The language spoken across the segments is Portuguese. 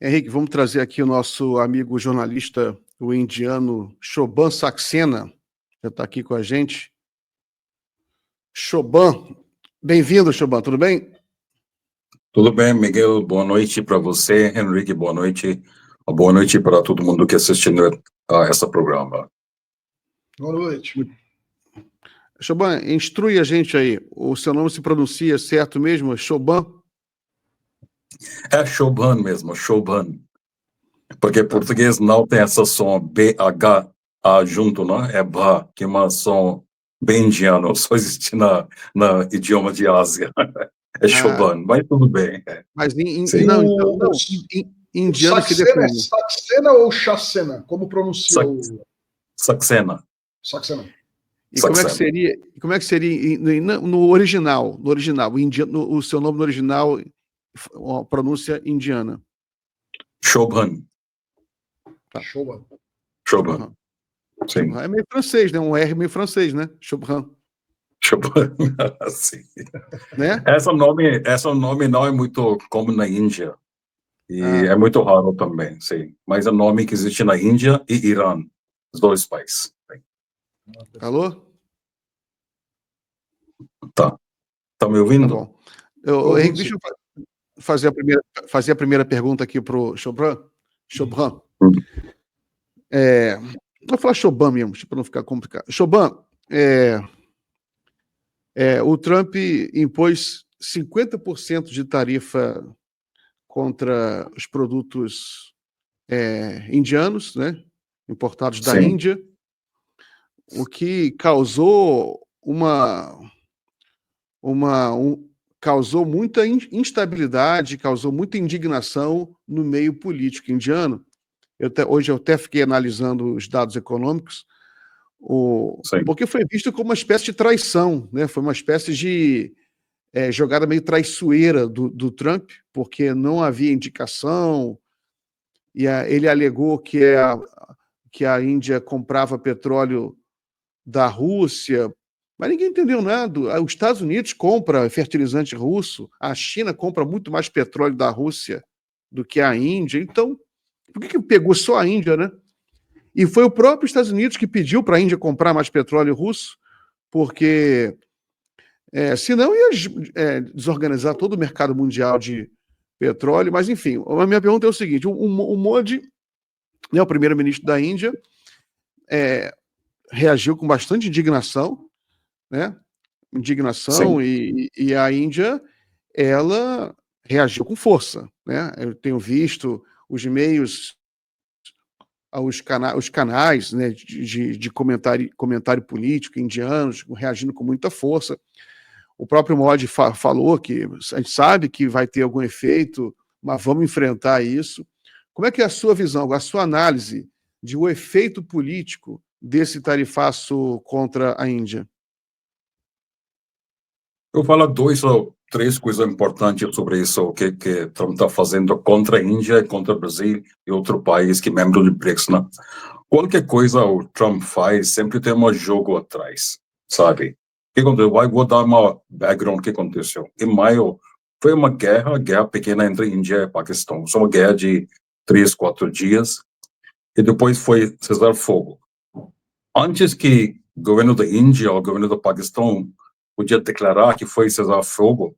Henrique, vamos trazer aqui o nosso amigo jornalista, o indiano Shobhan Saxena, já está aqui com a gente. Shobhan, bem-vindo, Shobhan, tudo bem? Tudo bem, Miguel, boa noite para você, Henrique, boa noite para todo mundo que assistindo a esse programa. Boa noite. Shobhan, instrui a gente aí, o seu nome se pronuncia certo mesmo, Shobhan? É Shobhan mesmo, Shobhan. Porque em português não tem essa som B-H-A junto, não? É Bha, que é uma som bem indiano, só existe na idioma de Ásia. É Shobhan, mas tudo bem. Mas indiano Saxena seria é Saxena ou Chacena? Como pronuncia o... Saxena. Saxena. E como é que seria no original, o seu nome no original, a pronúncia indiana? Shobhan. Tá. Shobhan. Shobhan. Sim. É meio francês, né? Um R meio francês, né? Shobhan. Shobhan, sim. Né? Esse nome não é muito comum na Índia. E é muito raro também, sim. Mas é um nome que existe na Índia e Irã, os dois países. Alô? Tá me ouvindo? Tá bom. Henrique, deixa eu fazer a primeira pergunta aqui para o Shobhan. Shobhan. Vou falar Shobhan mesmo, para não ficar complicado. Shobhan, o Trump impôs 50% de tarifa contra os produtos indianos, né, importados da Índia, o que causou causou muita instabilidade, causou muita indignação no meio político indiano. Hoje eu até fiquei analisando os dados econômicos, porque foi visto como uma espécie de traição, né? Foi uma espécie de jogada meio traiçoeira do Trump, porque não havia indicação, e ele alegou que a Índia comprava petróleo da Rússia, mas ninguém entendeu nada. Os Estados Unidos compra fertilizante russo, a China compra muito mais petróleo da Rússia do que a Índia, então por que pegou só a Índia, né? E foi o próprio Estados Unidos que pediu para a Índia comprar mais petróleo russo, porque senão ia desorganizar todo o mercado mundial de petróleo. Mas, enfim, a minha pergunta é o seguinte: o Modi, né, o primeiro-ministro da Índia, reagiu com bastante indignação, né? E a Índia, ela reagiu com força, né? Eu tenho visto os meios, os canais, né, de comentário político indianos reagindo com muita força. O próprio Modi falou que a gente sabe que vai ter algum efeito, mas vamos enfrentar isso. Como é que é a sua visão, a sua análise de o efeito político desse tarifaço contra a Índia? Eu falo 2 ou 3 coisas importantes sobre isso, o que Trump está fazendo contra a Índia, contra o Brasil e outro país que é membro do BRICS, né? Qualquer coisa o Trump faz, sempre tem um jogo atrás, sabe? O que aconteceu? Vou dar uma background do que aconteceu. Em maio, foi uma guerra pequena entre Índia e Paquistão. Foi uma guerra de 3, 4 dias, e depois foi cessar-fogo. Antes que o governo da Índia ou o governo do Paquistão podia declarar que foi cessar-fogo,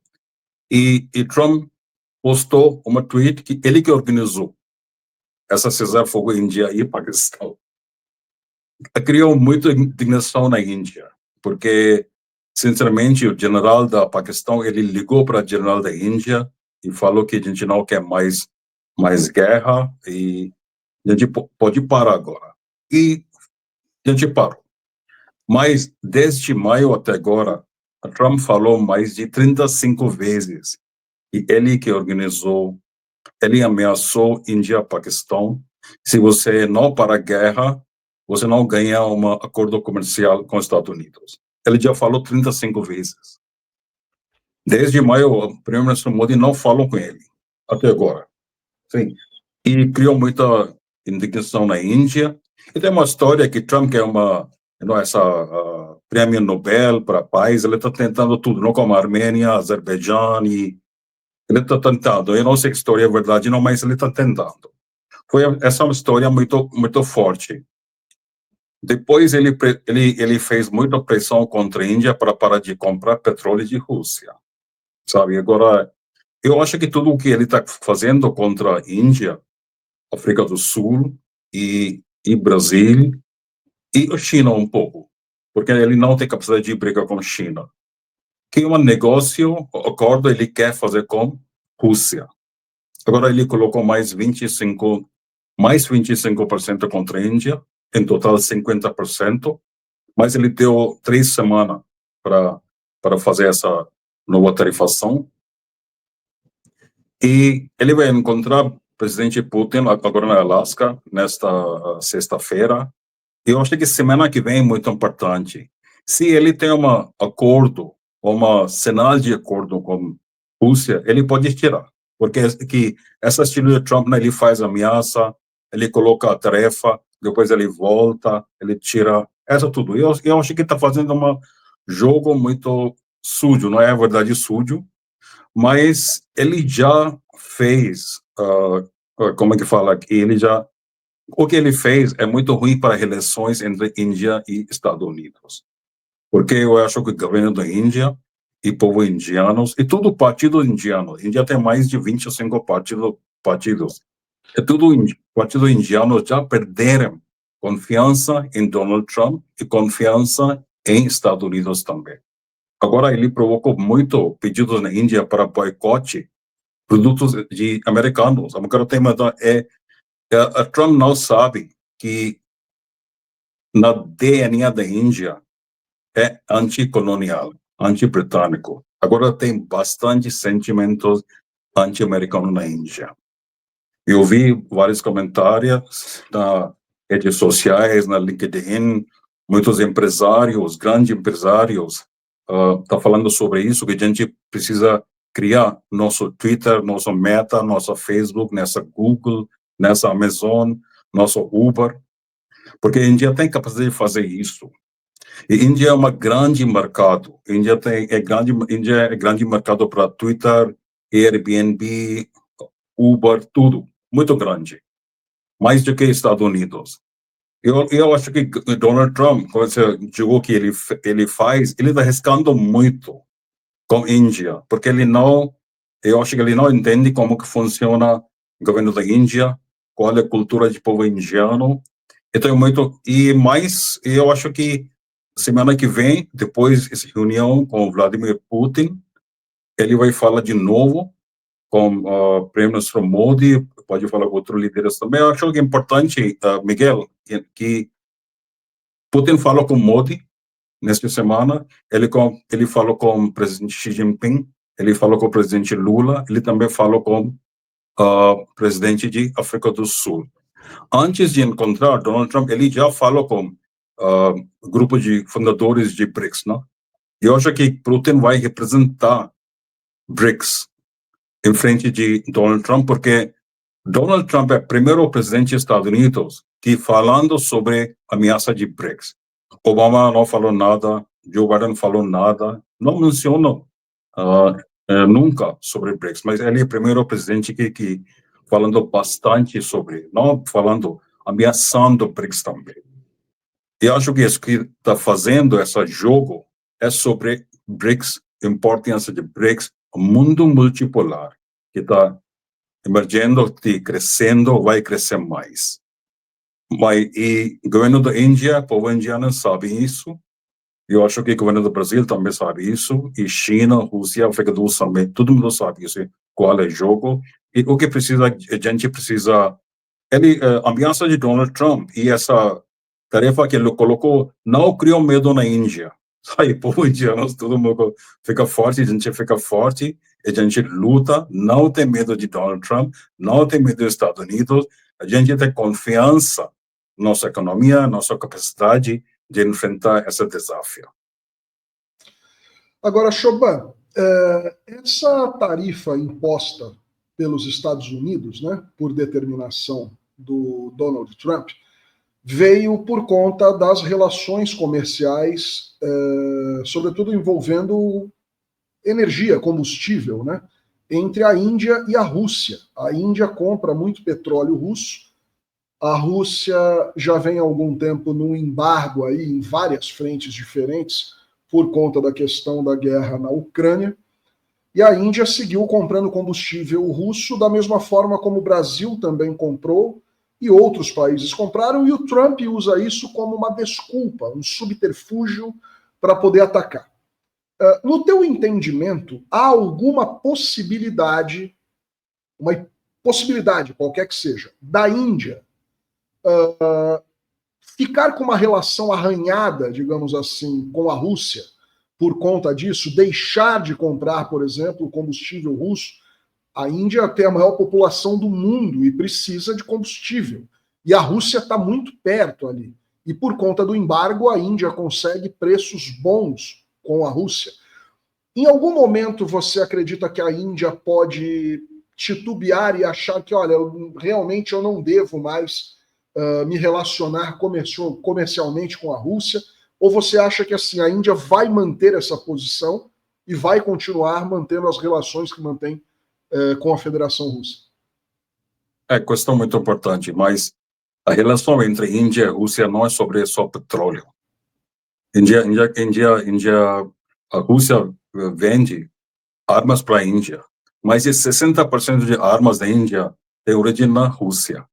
e Trump postou uma tweet que ele que organizou essa cessar-fogo Índia e Paquistão. Criou muita indignação na Índia, porque, sinceramente, o general da Paquistão, ele ligou para o general da Índia e falou que a gente não quer mais guerra e a gente pode parar agora. E a gente parou. Mas, desde maio até agora, a Trump falou mais de 35 vezes que ele que organizou, ele ameaçou Índia e Paquistão. Se você não parar a guerra, você não ganha um acordo comercial com os Estados Unidos. Ele já falou 35 vezes. Desde maio, o primeiro-ministro Modi não falou com ele, até agora. Sim. E criou muita indignação na Índia. E tem uma história que Trump quer essa prêmio Nobel para a paz, ele está tentando tudo, não como a Armênia, Azerbaijão e Ele está tentando, eu não sei que história é verdade, não, mas ele está tentando. Essa é uma história muito, muito forte. Depois ele fez muita pressão contra a Índia para parar de comprar petróleo de Rússia, sabe? Agora, eu acho que tudo o que ele está fazendo contra a Índia, África do Sul e Brasil e a China um pouco, porque ele não tem capacidade de brigar com a China. Que um negócio, acordo, ele quer fazer com Rússia. Agora ele colocou mais 25% contra a Índia, em total 50%, mas ele deu 3 semanas para fazer essa nova tarifação. E ele vai encontrar o presidente Putin agora na Alasca, nesta sexta-feira. Eu acho que semana que vem é muito importante. Se ele tem um acordo, uma sinal de acordo com a Rússia, ele pode tirar. Porque essa estilo de Trump, né, ele faz ameaça, ele coloca a tarefa, depois ele volta, ele tira, essa tudo. Eu acho que está fazendo um jogo muito sujo, não é verdade sujo, mas ele já fez, como é que fala aqui, o que ele fez é muito ruim para as relações entre Índia e Estados Unidos. Porque eu acho que o governo da Índia e o povo indianos, e todo partido indiano, a Índia tem mais de 25 partidos, e todo partido indiano já perderam confiança em Donald Trump e confiança em Estados Unidos também. Agora ele provocou muito pedidos na Índia para boicote produtos de americanos. Agora o tema a Trump não sabe que na DNA da Índia é anticolonial, anti-britânico. Agora tem bastante sentimentos anti-americanos na Índia. Eu vi vários comentários nas redes sociais, na LinkedIn, muitos empresários, grandes empresários, estão falando sobre isso, que a gente precisa criar nosso Twitter, nosso Meta, nosso Facebook, nessa Google, nessa Amazon, nosso Uber, porque a Índia tem capacidade de fazer isso. E a Índia é um grande mercado. A Índia é grande mercado para Twitter, Airbnb, Uber, tudo. Muito grande. Mais do que Estados Unidos. Eu acho que Donald Trump, com esse jogo que ele faz, ele está arriscando muito com a Índia, porque eu acho que ele não entende como que funciona o governo da Índia, qual é a cultura do povo indiano. Então, eu acho que semana que vem, depois dessa reunião com Vladimir Putin, ele vai falar de novo com o Prime-Ministro Modi, pode falar com outros líderes também. Eu acho que é importante, Miguel, que Putin falou com Modi nesta semana, ele falou com o presidente Xi Jinping, ele falou com o presidente Lula, ele também falou com o presidente de África do Sul. Antes de encontrar Donald Trump, ele já falou com o grupo de fundadores de BRICS, não? Eu acho que Putin vai representar BRICS em frente de Donald Trump, porque Donald Trump é o primeiro presidente dos Estados Unidos que falando sobre a ameaça de BRICS. Obama não falou nada, Joe Biden falou nada, não mencionou nunca sobre BRICS, mas ele é o primeiro presidente que falando bastante sobre, não falando, ameaçando BRICS também. Eu acho que isso que está fazendo esse jogo é sobre BRICS, importância de BRICS, o mundo multipolar, que está emergindo, crescendo, vai crescer mais. E o governo da Índia, o povo indiano sabe isso. Eu acho que o governo do Brasil também sabe isso. E China, Rússia, África do Sul também. Todo mundo sabe isso, qual é o jogo. E o que a gente precisa... a ameaça de Donald Trump e essa tarefa que ele colocou não criou medo na Índia. Aí, o povo indiano, todo mundo fica forte, a gente fica forte, a gente luta, não tem medo de Donald Trump, não tem medo dos Estados Unidos, a gente tem confiança na nossa economia, nossa capacidade de enfrentar esse desafio. Agora, Choban, essa tarifa imposta pelos Estados Unidos, né, por determinação do Donald Trump, veio por conta das relações comerciais, sobretudo envolvendo energia, combustível, né, entre a Índia e a Rússia. A Índia compra muito petróleo russo, a Rússia já vem há algum tempo num embargo aí em várias frentes diferentes por conta da questão da guerra na Ucrânia, e a Índia seguiu comprando combustível russo da mesma forma como o Brasil também comprou e outros países compraram, e o Trump usa isso como uma desculpa, um subterfúgio para poder atacar. No teu entendimento, há alguma possibilidade, uma possibilidade qualquer que seja, da Índia ficar com uma relação arranhada, digamos assim, com a Rússia por conta disso, deixar de comprar, por exemplo, o combustível russo? A Índia tem a maior população do mundo e precisa de combustível. E a Rússia está muito perto ali. E por conta do embargo, a Índia consegue preços bons com a Rússia. Em algum momento você acredita que a Índia pode titubear e achar que, olha, realmente eu não devo mais me relacionar comercialmente com a Rússia? Ou você acha que assim a Índia vai manter essa posição e vai continuar mantendo as relações que mantém com a Federação Russa? É questão muito importante, mas a relação entre Índia e Rússia não é sobre só petróleo. A Rússia vende armas para a Índia, mas 60% de armas da Índia tem origem na Rússia,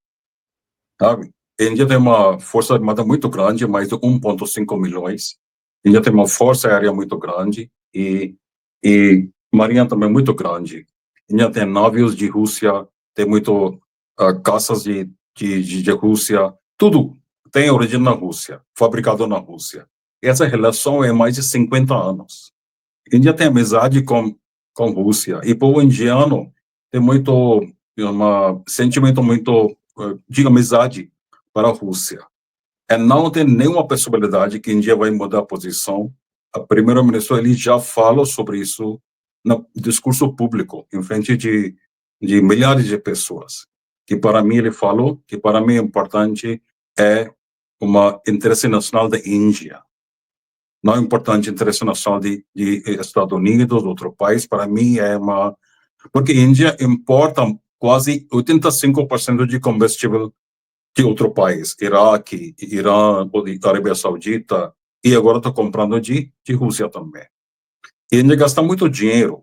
sabe? A Índia tem uma força armada muito grande, mais de 1,5 milhões. A Índia tem uma força aérea muito grande e marinha também muito grande. A Índia tem navios de Rússia, tem muito caças de Rússia, tudo tem origem na Rússia, fabricado na Rússia. Essa relação é mais de 50 anos. A Índia tem amizade com a Rússia, e o povo indiano tem sentimento muito de amizade para a Rússia. E não tem nenhuma possibilidade que a Índia vai mudar a posição. O primeiro-ministro ele já falou sobre isso no discurso público, em frente de milhares de pessoas. Que para mim ele falou que para mim importante é uma interesse nacional da Índia. Não é importante interesse nacional de Estados Unidos, outro país. Para mim é porque a Índia importa quase 85% de combustível de outro país, Iraque, Irã, Arábia Saudita, e agora está comprando de Rússia também. A Índia gasta muito dinheiro,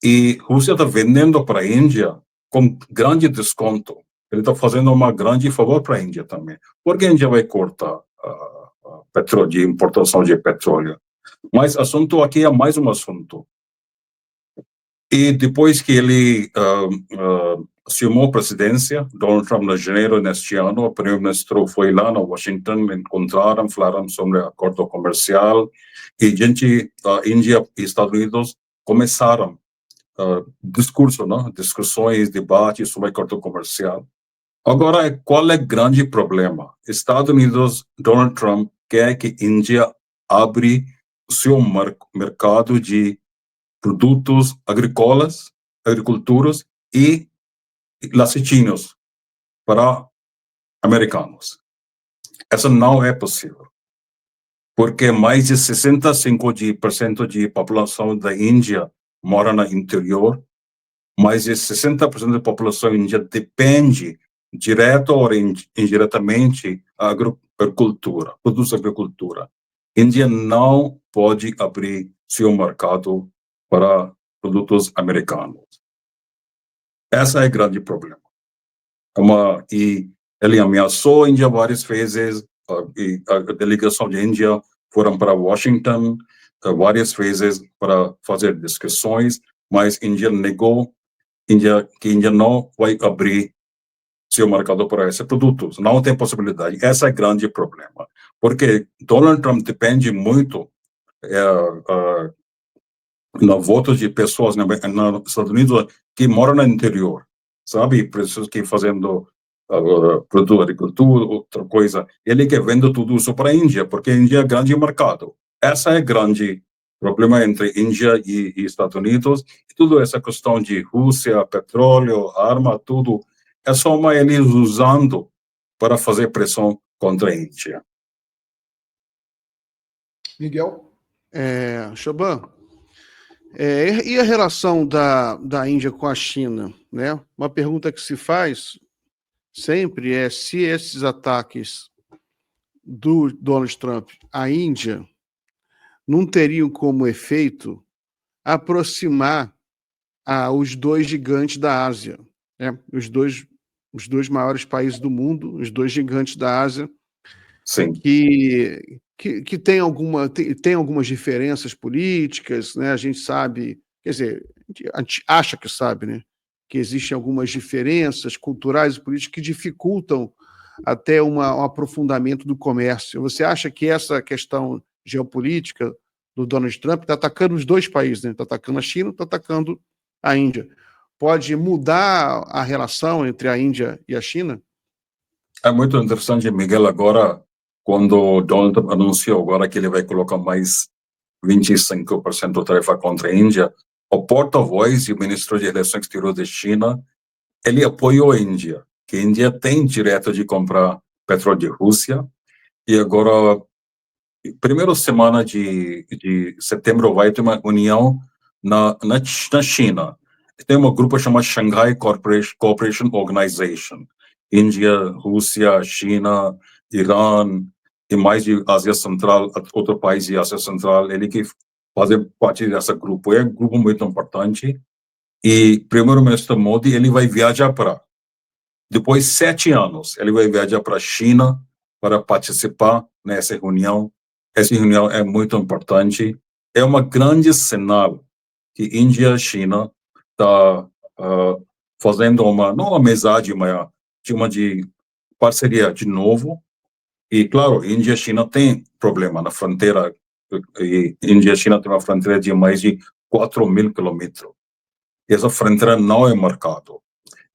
e a Rússia está vendendo para a Índia com grande desconto. Ele está fazendo uma grande favor para a Índia também, porque a Índia vai cortar petróleo, de importação de petróleo. Mas o assunto aqui é mais um assunto. E depois que ele assumiu a presidência, Donald Trump, em janeiro deste ano, o primeiro-ministro foi lá na Washington, encontraram, falaram sobre acordo comercial, e a Índia e Estados Unidos começaram discussões, debates sobre acordo comercial. Agora, qual é o grande problema? Estados Unidos, Donald Trump, quer que a Índia abra seu mercado de produtos agriculturas e laticínios para americanos. Isso não é possível, porque mais de 65% de população da Índia mora no interior, mais de 60% da população índia depende, direto ou indiretamente, da agricultura, produtos de agricultura. A Índia não pode abrir seu mercado para produtos americanos. Esse é o grande problema. E ele ameaçou a Índia várias vezes, e a delegação de Índia foram para Washington várias vezes para fazer discussões, mas a Índia negou que a Índia não vai abrir seu mercado para esses produtos. Não tem possibilidade. Esse é o grande problema. Porque Donald Trump depende muito no voto de pessoas nos Estados Unidos que moram no interior, sabe? Pessoas que fazendo produto, agricultura, outra coisa. Ele que vende tudo isso para a Índia, porque a Índia é grande mercado. Essa é o grande problema entre Índia e Estados Unidos. E tudo essa questão de Rússia, petróleo, arma, tudo, é só eles usando para fazer pressão contra a Índia. Miguel? Choban, E a relação da Índia com a China, né? Uma pergunta que se faz sempre é se esses ataques do Donald Trump à Índia não teriam como efeito aproximar os dois gigantes da Ásia, né? Os dois maiores países do mundo, os dois gigantes da Ásia, Sim. que tem algumas diferenças políticas, né? A gente sabe, quer dizer, a gente acha que sabe, né? Que existem algumas diferenças culturais e políticas que dificultam até um aprofundamento do comércio. Você acha que essa questão geopolítica do Donald Trump está atacando os dois países, né? Está atacando a China, está atacando a Índia. Pode mudar a relação entre a Índia e a China? É muito interessante, Miguel, agora, quando o Donald Trump anunciou agora que ele vai colocar mais 25% de tarifa contra a Índia, o porta-voz e o ministro de Relações Exteriores da China, ele apoiou a Índia, que a Índia tem direito de comprar petróleo de Rússia, e agora, primeira semana de setembro, vai ter uma união na China. Tem um grupo chamado Shanghai Cooperation Organization. Índia, Rússia, China, Irã e mais de Ásia Central, outro país de Ásia Central, ele que fazem parte desse grupo. É um grupo muito importante. E o primeiro-ministro Modi, ele vai viajar para, depois de 7 anos, ele vai viajar para a China para participar nessa reunião. Essa reunião é muito importante. É uma grande sinal que Índia e China está fazendo não uma amizade, mas de parceria de novo. E, claro, Índia e China tem problema na fronteira. E Índia e China tem uma fronteira de mais de 4.000 quilômetros. Essa fronteira não é marcada.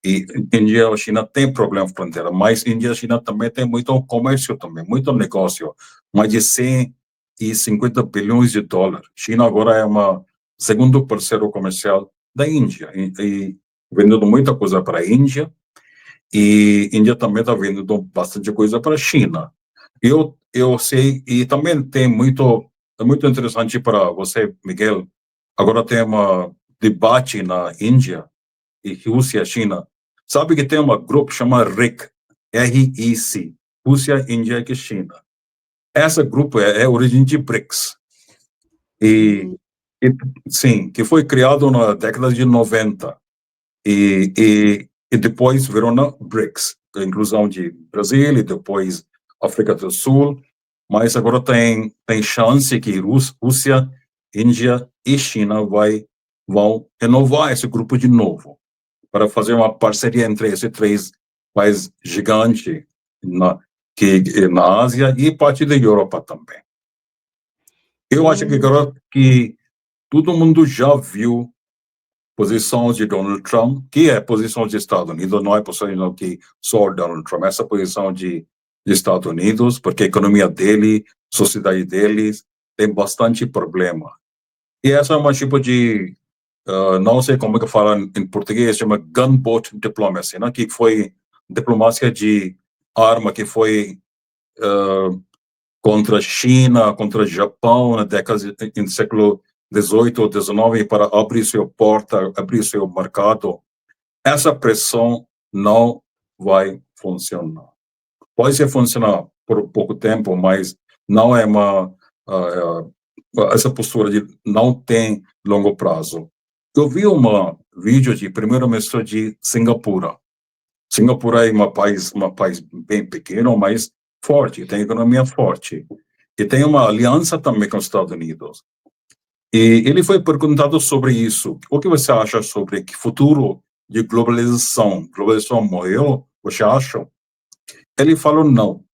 E Índia e China tem problema na fronteira, mas Índia e China também tem muito comércio também, muito negócio. Mais de 150 bilhões de dólares. China agora é uma segundo parceiro comercial da Índia e vendendo muita coisa para a Índia, e a Índia também está vendendo bastante coisa para a China. Eu sei, e também tem é muito interessante para você, Miguel, agora tem um debate na Índia e Rússia, China. Sabe que tem um grupo chamado RIC, R-I-C, Rússia, Índia e China. Esse grupo é origem de BRICS. Sim, que foi criado na década de 90. E depois virou na BRICS, a inclusão de Brasil e depois África do Sul. Mas agora tem chance que Rússia, Índia e China vão renovar esse grupo de novo, para fazer uma parceria entre esses 3 países gigantes na Ásia e parte da Europa também. Eu acho que agora que todo mundo já viu posição de Donald Trump, que é a posição dos Estados Unidos, não é posição que só Donald Trump, essa posição de Estados Unidos, porque a economia dele, a sociedade deles, tem bastante problema. E essa é uma tipo de, não sei como é que fala em português, chama gunboat diplomacy, né? Que foi diplomacia de arma, que foi contra a China, contra o Japão, na década do século 18 ou 19, para abrir sua porta, abrir seu mercado. Essa pressão não vai funcionar. Pode funcionar por pouco tempo, mas não é essa postura de não tem longo prazo. Eu vi vídeo de primeiro-ministro de Singapura. Singapura é um país bem pequeno, mas forte, tem economia forte. E tem uma aliança também com os Estados Unidos. E ele foi perguntado sobre isso. O que você acha sobre que futuro de globalização? Globalização morreu? Você acha? Ele falou não.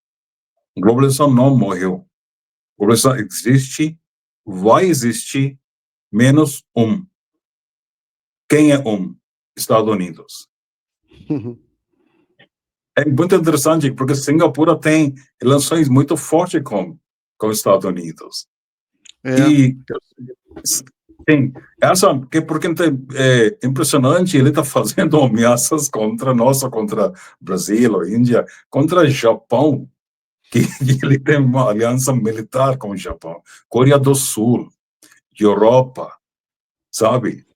Globalização não morreu. Globalização existe, vai existir, menos um. Quem é um? Estados Unidos. É muito interessante, porque Singapura tem relações muito fortes com os Estados Unidos. E sim, porque é impressionante, ele está fazendo ameaças contra nós, contra Brasil, Índia, contra Japão, que ele tem uma aliança militar com o Japão, Coreia do Sul, Europa. sabe?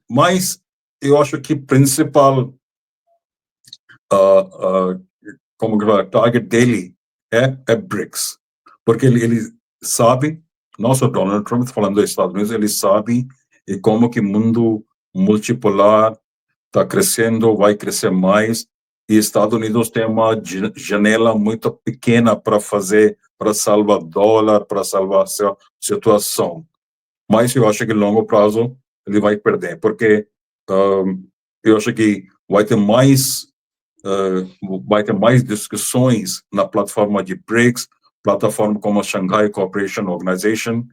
Mas eu acho que o principal como target dele é BRICS, porque ele sabe, não só Donald Trump falando dos Estados Unidos, ele sabe e como que o mundo multipolar está crescendo, vai crescer mais, e Estados Unidos tem uma janela muito pequena para salvar dólar, para salvar a situação. Mas eu acho que a longo prazo ele vai perder, porque eu acho que vai ter mais discussões na plataforma de BRICS, plataforma como a Shanghai Cooperation Organization,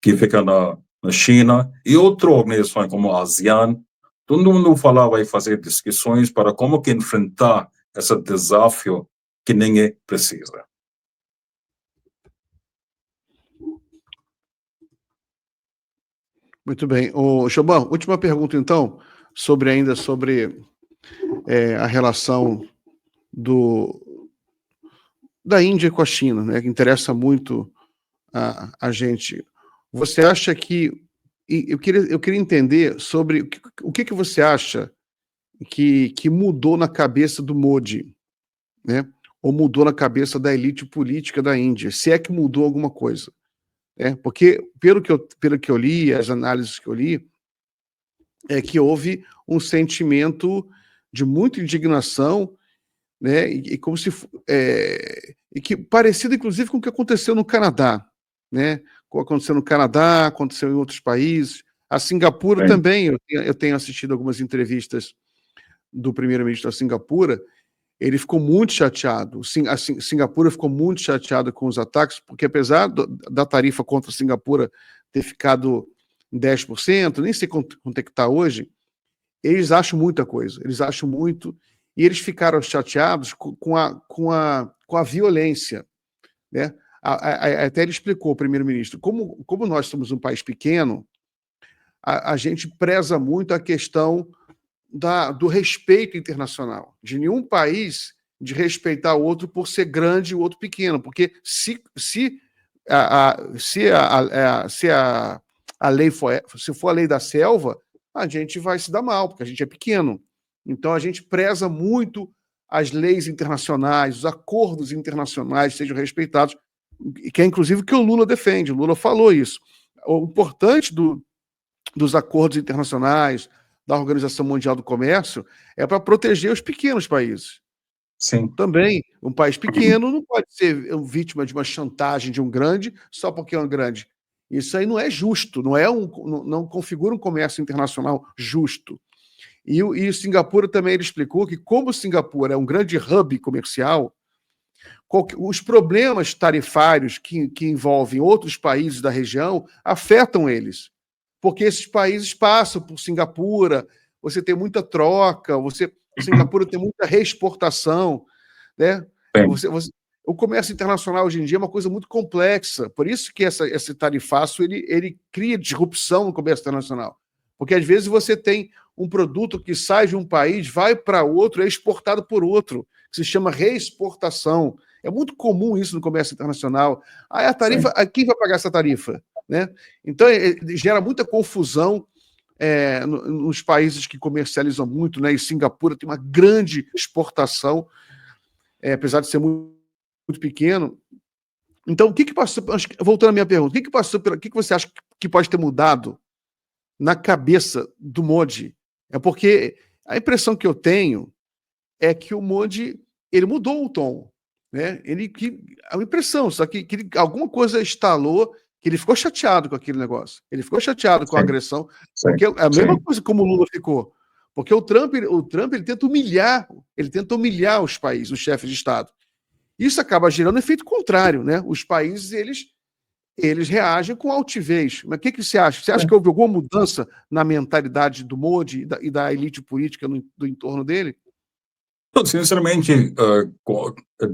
que fica na China, e outras organizações como a ASEAN. Todo mundo vai fazer discussões para como que enfrentar esse desafio que ninguém precisa. Muito bem. Choban, última pergunta, então, sobre a relação da Índia com a China, né, que interessa muito a gente. Você acha que... Eu queria entender sobre o que você acha que mudou na cabeça do Modi, né, ou mudou na cabeça da elite política da Índia, se é que mudou alguma coisa. Porque, pelo que eu li, as análises que eu li, é que houve um sentimento de muita indignação, né, e como se e que parecido, inclusive, com o que aconteceu no Canadá, né? Aconteceu no Canadá, aconteceu em outros países. A Singapura também, eu tenho assistido algumas entrevistas do primeiro-ministro da Singapura. Ele ficou muito chateado. A Singapura ficou muito chateada com os ataques, porque apesar da tarifa contra a Singapura ter ficado em 10%, nem sei quanto é que está hoje, eles acham muita coisa, eles acham muito, e eles ficaram chateados com a violência, né? Até ele explicou, o primeiro-ministro, como nós somos um país pequeno, a gente preza muito a questão do respeito internacional, de nenhum país de respeitar o outro por ser grande e o outro pequeno, porque se a lei for a lei da selva, a gente vai se dar mal, porque a gente é pequeno. Então a gente preza muito as leis internacionais, os acordos internacionais sejam respeitados, que é inclusive o que o Lula defende. O Lula falou isso. O importante dos acordos internacionais, da Organização Mundial do Comércio, é para proteger os pequenos países. Sim. Também, um país pequeno não pode ser vítima de uma chantagem de um grande só porque é um grande. Isso aí não é justo, não configura um comércio internacional justo. E Singapura também ele explicou que, como Singapura é um grande hub comercial, os problemas tarifários que envolvem outros países da região afetam eles. Porque esses países passam por Singapura, você tem muita troca, Singapura tem muita reexportação, né? O comércio internacional hoje em dia é uma coisa muito complexa, por isso que esse tarifaço ele cria disrupção no comércio internacional, porque às vezes você tem um produto que sai de um país, vai para outro, é exportado por outro, que se chama reexportação. É muito comum isso no comércio internacional. Aí a tarifa, quem vai pagar essa tarifa? Né? Então, gera muita confusão nos países que comercializam muito, né? E Singapura tem uma grande exportação, apesar de ser muito, muito pequeno. Então, o que passou? Voltando à minha pergunta, o que você acha que pode ter mudado na cabeça do Modi? É porque a impressão que eu tenho é que o Modi ele mudou o tom, né? A impressão, só que alguma coisa estalou, que ele ficou chateado com aquele negócio. Ele ficou chateado com a agressão, porque é a mesma coisa como o Lula ficou. Porque o Trump ele tenta humilhar os países, os chefes de Estado. Isso acaba gerando um efeito contrário, né? Os países, eles reagem com altivez. Mas o que você acha? Você acha que houve alguma mudança na mentalidade do Modi e da elite política do entorno dele? Sinceramente,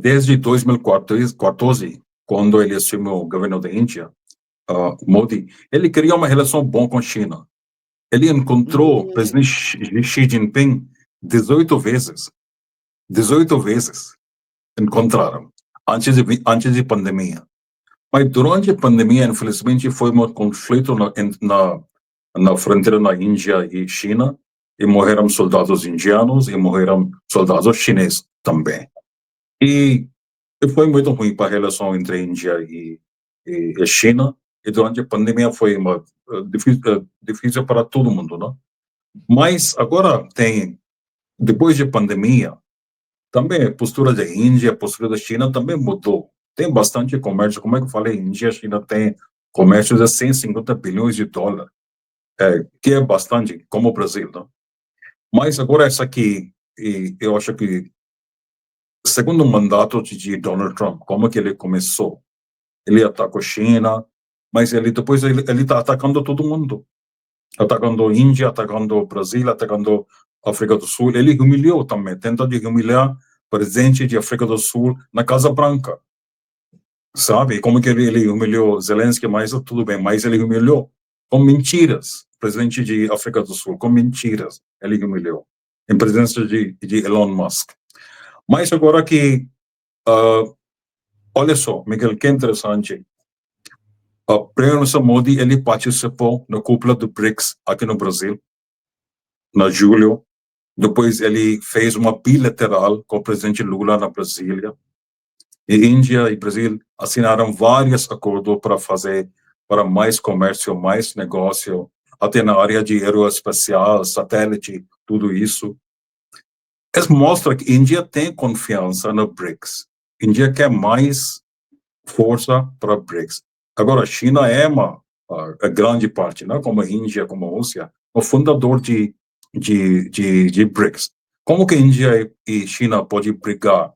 desde 2014, quando ele assumiu o governo da Índia, Modi, ele queria uma relação boa com a China. Ele encontrou o presidente Xi Jinping 18 vezes. 18 vezes encontraram, antes de pandemia. Mas durante a pandemia, infelizmente, foi um conflito na fronteira na Índia e China, e morreram soldados indianos e morreram soldados chineses também. E foi muito ruim para a relação entre a Índia e China, e durante a pandemia foi difícil para todo mundo, né? Mas agora depois da pandemia, também a postura da Índia, a postura da China também mudou. Tem bastante comércio, como é que eu falei, Índia e China tem comércio de 150 bilhões de dólares, que é bastante, como o Brasil, né? Mas agora essa aqui, eu acho que segundo o mandato de Donald Trump, como que ele começou? Ele atacou a China, mas depois ele está atacando todo mundo. Atacando a Índia, atacando o Brasil, atacando a África do Sul. Ele humilhou também, tenta de humilhar o presidente de África do Sul na Casa Branca. Sabe? Como que ele humilhou Zelensky, mas tudo bem, mas ele humilhou com mentiras. O presidente de África do Sul, com mentiras, ele humilhou. Em presença de Elon Musk. Mas agora que, olha só, Miguel, que interessante. O Primeiro-Ministro Modi, ele participou na cúpula do BRICS aqui no Brasil, na julho. Depois ele fez uma bilateral com o presidente Lula na Brasília. E Índia e Brasil assinaram vários acordos para mais comércio, mais negócio, até na área de aeroespacial, satélite, tudo isso. Isso mostra que a Índia tem confiança no BRICS. A Índia quer mais força para o BRICS. Agora, a China é a grande parte, né? Como a Índia, como a Rússia, o fundador de BRICS. Como que a Índia e China podem brigar?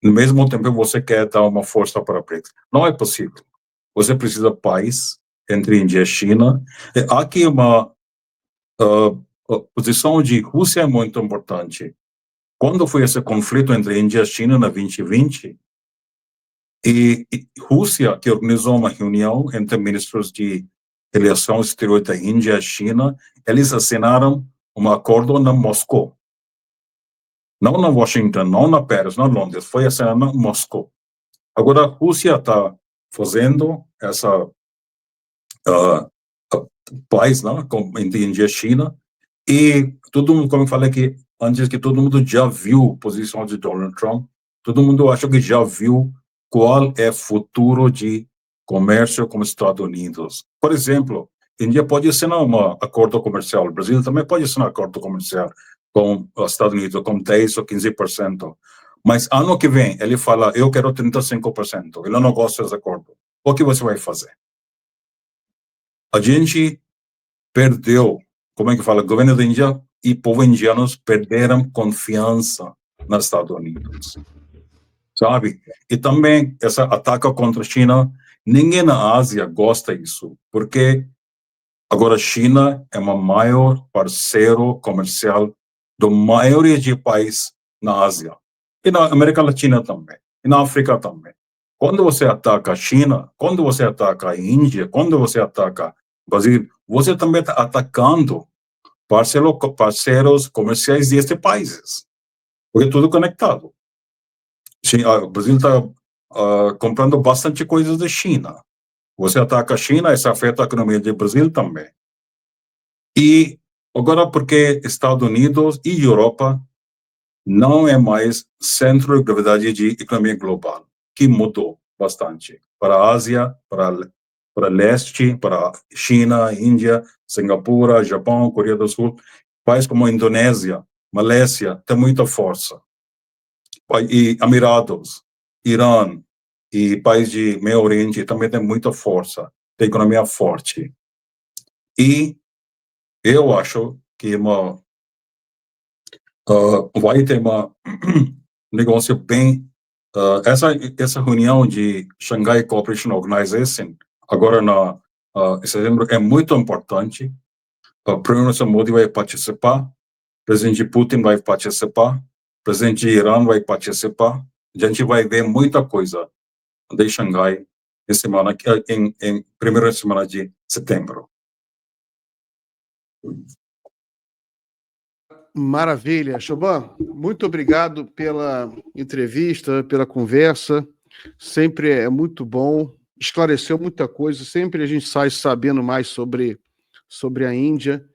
No mesmo tempo, você quer dar uma força para a BRICS. Não é possível. Você precisa de paz entre Índia e China. E aqui uma posição de Rússia é muito importante. Quando foi esse conflito entre Índia e China na 2020, e Rússia, que organizou uma reunião entre ministros de relações exteriores da Índia e China, eles assinaram um acordo na Moscou. Não na Washington, não na Paris, não na Londres, foi assinado na Moscou. Agora a Rússia está fazendo essa paz, né, entre Índia e China, e todo mundo, como eu falei aqui, antes que todo mundo já viu a posição de Donald Trump, todo mundo acha que já viu qual é o futuro de comércio com os Estados Unidos. Por exemplo, a Índia pode assinar um acordo comercial, o Brasil também pode assinar um acordo comercial com os Estados Unidos, com 10% ou 15%. Mas ano que vem, ele fala, eu quero 35%, ele não gosta desse acordo. O que você vai fazer? A gente perdeu, como é que fala, o governo da Índia e o povo indianos perderam confiança nos Estados Unidos. Sabe? E também esse ataque contra a China, ninguém na Ásia gosta disso, porque agora a China é o maior parceiro comercial da maioria de países na Ásia, e na América Latina também, e na África também. Quando você ataca a China, quando você ataca a Índia, quando você ataca o Brasil, você também está atacando parceiros comerciais destes países, porque é tudo conectado. O Brasil está comprando bastante coisas da China. Você ataca a China, isso afeta a economia do Brasil também. E agora, porque Estados Unidos e Europa não é mais centro de gravidade de economia global, que mudou bastante. Para a Ásia, para leste, para China, Índia, Singapura, Japão, Coreia do Sul, países como a Indonésia, Malésia, tem muita força. E Emirados, Irã e países de Meio Oriente também tem muita força, tem economia forte. E eu acho que vai ter um negócio bem... essa reunião de Shanghai Cooperation Organization, agora em setembro, é muito importante. O Primeiro-Ministro Modi vai participar, o presidente Putin vai participar, o presidente de Irã vai participar. A gente vai ver muita coisa de Xangai em primeira semana de setembro. Maravilha. Choban, muito obrigado pela entrevista, pela conversa. Sempre é muito bom, esclareceu muita coisa, sempre a gente sai sabendo mais sobre sobre a Índia,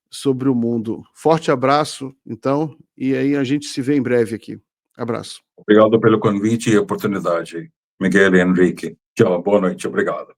sobre o mundo. Forte abraço, então, e aí a gente se vê em breve aqui. Abraço. Obrigado pelo convite e oportunidade, Miguel e Henrique. Tchau, boa noite, obrigado.